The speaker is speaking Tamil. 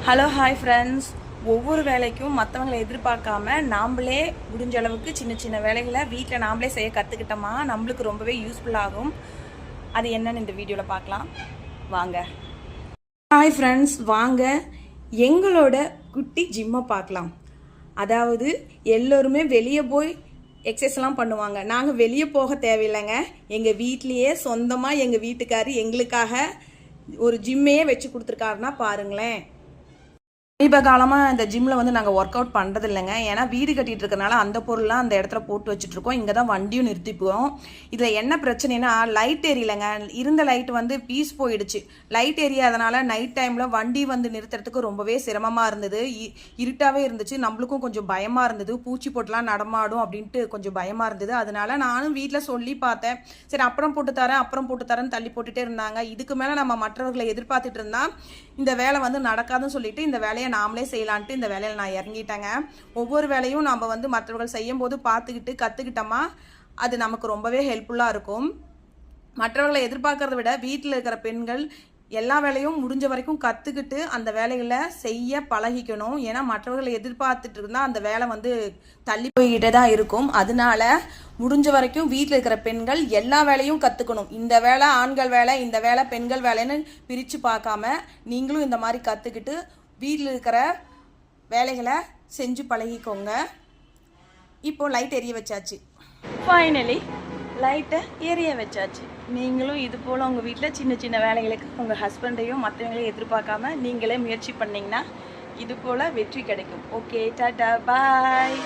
Hello hi friends. ஒவ்வொரு வேலைக்கும் மற்றவங்களை எதிர்பார்க்காம நாம்ளே முடிஞ்ச அளவுக்கு சின்ன சின்ன வேலைகளை வீட்டில் நாம்ளே செய்ய கற்றுக்கிட்டோமா நம்மளுக்கு ரொம்பவே யூஸ்ஃபுல்லாகும். அது என்னன்னு இந்த வீடியோவில் பார்க்கலாம் வாங்க. ஹாய் ஃப்ரெண்ட்ஸ், வாங்க எங்களோட குட்டி ஜிம்மை பார்க்கலாம். அதாவது எல்லோருமே வெளியே போய் எக்ஸசைஸ்லாம் பண்ணுவாங்க. நாங்கள் வெளியே போக தேவையில்லைங்க. எங்கள் வீட்லேயே சொந்தமாக எங்கள் வீட்டுக்காரு எங்களுக்காக ஒரு ஜிம்மையே வச்சு கொடுத்துருக்காருன்னா பாருங்களேன். சமீப காலமாக இந்த ஜிம்மில் வந்து நாங்கள் ஒர்க் அவுட் பண்ணுறது இல்லைங்க. ஏன்னா வீடு கட்டிகிட்டு இருக்கனால அந்த பொருள்லாம் அந்த இடத்துல போட்டு வச்சுட்ருக்கோம். இங்கே தான் வண்டியும் நிறுத்திப்போம். இதில் என்ன பிரச்சனைனா லைட் எரியலைங்க. இருந்த லைட் வந்து பீஸ் போயிடுச்சு. லைட் எரியாதனால நைட் டைமில் வண்டி வந்து நிறுத்துறதுக்கு ரொம்பவே சிரமமாக இருந்தது. இருட்டாகவே இருந்துச்சு. நம்மளுக்கும் கொஞ்சம் பயமாக இருந்தது. பூச்சி போட்டுலாம் நடமாடும் அப்படின்ட்டு கொஞ்சம் பயமாக இருந்தது. அதனால நானும் வீட்டில் சொல்லி பார்த்தேன். சரி அப்புறம் போட்டு தரேன்னு தள்ளி போட்டுகிட்டே இருந்தாங்க. இதுக்கு மேலே நம்ம மற்றவர்களை எதிர்பார்த்துட்டு இருந்தால் இந்த வேலை வந்து நடக்காதுன்னு சொல்லிட்டு இந்த வேலையை நாமளே செய்யலான்ட்டு இந்த வேலையில் நான் இறங்கிட்டேங்க. ஒவ்வொரு வேலையும் நம்ம வந்து மற்றவர்கள் செய்யும் போது பார்த்துக்கிட்டு கற்றுக்கிட்டோமா அது நமக்கு ரொம்பவே ஹெல்ப்ஃபுல்லாக இருக்கும். மற்றவர்களை எதிர்பார்க்கறத விட வீட்டில் இருக்கிற பெண்கள் எல்லா வேலையும் முடிஞ்ச வரைக்கும் கற்றுக்கிட்டு அந்த வேலைகளை செய்ய பழகிக்கணும். ஏன்னா மற்றவர்களை எதிர்பார்த்துட்டு இருந்தால் அந்த வேலை வந்து தள்ளி போய்கிட்டே தான் இருக்கும். அதனால முடிஞ்ச வரைக்கும் வீட்டில் இருக்கிற பெண்கள் எல்லா வேலையும் கற்றுக்கணும். இந்த வேலை ஆண்கள் வேலை, இந்த வேலை பெண்கள் வேலைன்னு பிரித்து பார்க்காம நீங்களும் இந்த மாதிரி கற்றுக்கிட்டு வீட்டில் இருக்கிற வேலைகளை செஞ்சு பழகிக்கோங்க. இப்போது லைட் எரிய வச்சாச்சு. ஃபைனலி லைட்டை எரிய வச்சாச்சு. நீங்களும் இது போல் உங்கள் வீட்டில் சின்ன சின்ன வேலைகளுக்கு உங்கள் ஹஸ்பண்டையும் மற்றவங்களையும் எதிர்பார்க்காம நீங்களே முயற்சி பண்ணிங்கன்னா இது போல் வெற்றி கிடைக்கும். ஓகே, டாடா, பாய்.